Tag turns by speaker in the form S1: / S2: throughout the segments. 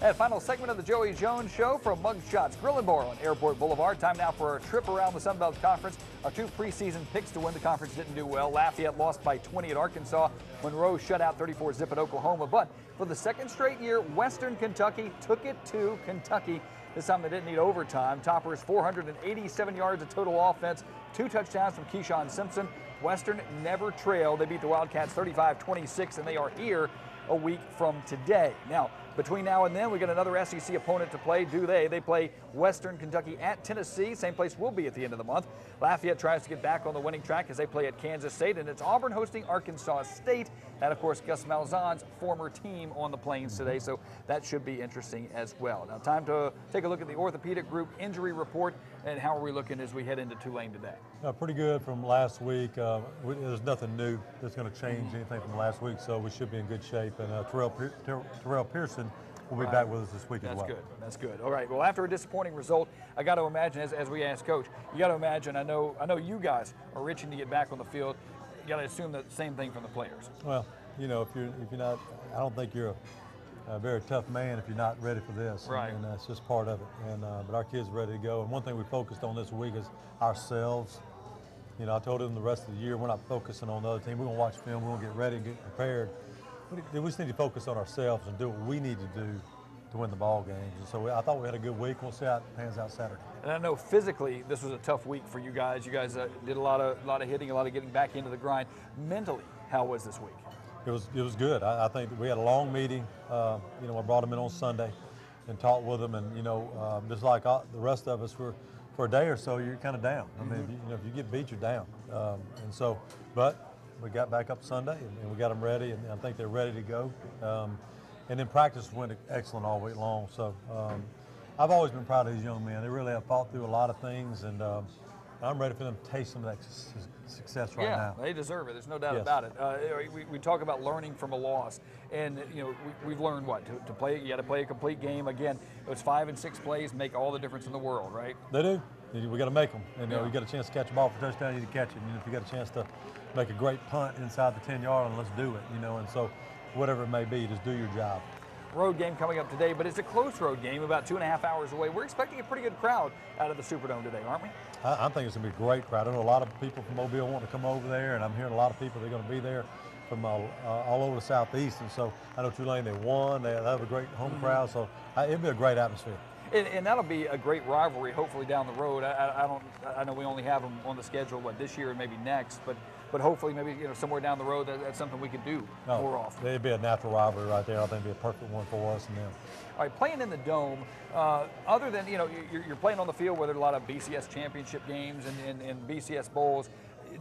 S1: And final segment of the Joey Jones Show from Mug Shots Grill and Bar on Airport Boulevard. Time now for a trip around the Sun Belt Conference. Our two preseason picks to win the conference didn't do well. Lafayette lost by 20 at Arkansas. Monroe shut out 34-zip at Oklahoma. But for the second straight year, Western Kentucky took it to Kentucky. This time they didn't need overtime. Toppers 487 yards of total offense, 2 touchdowns from Keyshawn Simpson. Western never trailed. They beat the Wildcats 35-26, and they are here a week from today. Now, between now and then, we got another SEC opponent to play. Do they? They play Western Kentucky at Tennessee. Same place we'll be at the end of the month. Lafayette tries to get back on the winning track as they play at Kansas State, and it's Auburn hosting Arkansas State. And, of course, Gus Malzahn's former team on the Plains today, so that should be interesting as well. Now, time to take a look at the orthopedic group injury report and how are we looking as we head into Tulane today.
S2: Pretty good from last week. There's nothing new that's going to change anything from last week, so we should be in good shape. And Terrell Pearson will be back with us this week as well.
S1: That's good. All right. Well, after a disappointing result, I got to imagine, as we asked Coach, you got to imagine. I know you guys are itching to get back on the field. You got to assume the same thing from the players.
S2: Well, you know, if you're not, I don't think you're a very tough man if you're not ready for this.
S1: Right.
S2: And that's just part of it. And but our kids are ready to go. And one thing we focused on this week is ourselves. You know, I told them the rest of the year we're not focusing on the other team. We're going to watch film. We're going to get ready and get prepared. We just need to focus on ourselves and do what we need to do to win the ball games. And so I thought we had a good week. We'll see how it pans out Saturday.
S1: And I know physically this was a tough week for you guys. You guys did a lot of hitting, a lot of getting back into the grind. Mentally, how was this week?
S2: It was good. I think we had a long meeting. You know, I brought them in on Sunday and talked with them, and you know, just like the rest of us, for a day or so, you're kind of down. I mean, if you get beat, you're down. And so, but we got back up Sunday, and we got them ready, and I think they're ready to go. And then practice went excellent all week long. So I've always been proud of these young men. They really have fought through a lot of things, and I'm ready for them to taste some of that success right now.
S1: Yeah, they deserve it. There's no doubt about it. We talk about learning from a loss, and you know we've learned what to play. You got to play a complete game. Again, it was 5 and 6 plays make all the difference in the world, right?
S2: They do. We got to make them. And you got a chance to catch a ball for a touchdown, you need to catch it. And if you got a chance to make a great punt inside the 10-yard line, let's do it. You know, and so whatever it may be, just do your job.
S1: Road game coming up today, but it's a close road game, about 2.5 hours away. We're expecting a pretty good crowd out of the Superdome today, aren't we?
S2: I think it's going to be a great crowd. I know a lot of people from Mobile want to come over there, and I'm hearing a lot of people that are going to be there from all over the Southeast. And so I know Tulane, they won. They have a great home crowd, so it'll be a great atmosphere.
S1: And that'll be a great rivalry, hopefully down the road. I know we only have them on the schedule this year and maybe next, but hopefully maybe somewhere down the road that's something we could do more often.
S2: It'd be a natural rivalry right there. I think it'd be a perfect one for us and them.
S1: All right, playing in the Dome, other than you're playing on the field where there are a lot of BCS championship games and BCS bowls.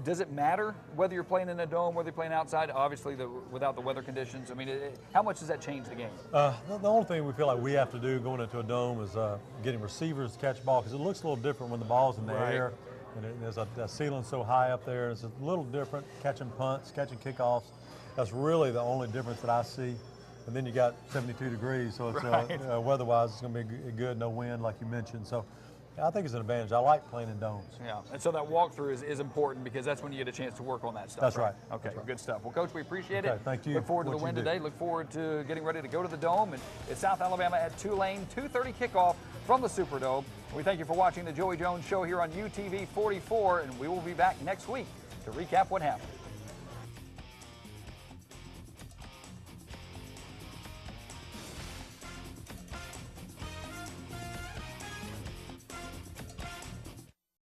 S1: Does it matter whether you're playing in a dome, whether you're playing outside? Obviously, without the weather conditions. I mean, how much does that change the game?
S2: The only thing we feel like we have to do going into a dome is getting receivers to catch the ball, because it looks a little different when the ball's in the air. And there's a ceiling so high up there. It's a little different, catching punts, catching kickoffs. That's really the only difference that I see. And then you got 72 degrees, so it's weather-wise, it's going to be good, no wind, like you mentioned. So I think it's an advantage. I like playing in domes.
S1: Yeah, and so that walkthrough is important because that's when you get a chance to work on that stuff.
S2: That's right.
S1: Okay,
S2: That's right.
S1: Good stuff. Well, Coach, we appreciate it.
S2: Thank you.
S1: Look forward to the win today. Look forward to getting ready to go to the Dome. And it's South Alabama at Tulane, 2:30 kickoff from the Superdome. We thank you for watching the Joey Jones Show here on UTV 44, and we will be back next week to recap what happened.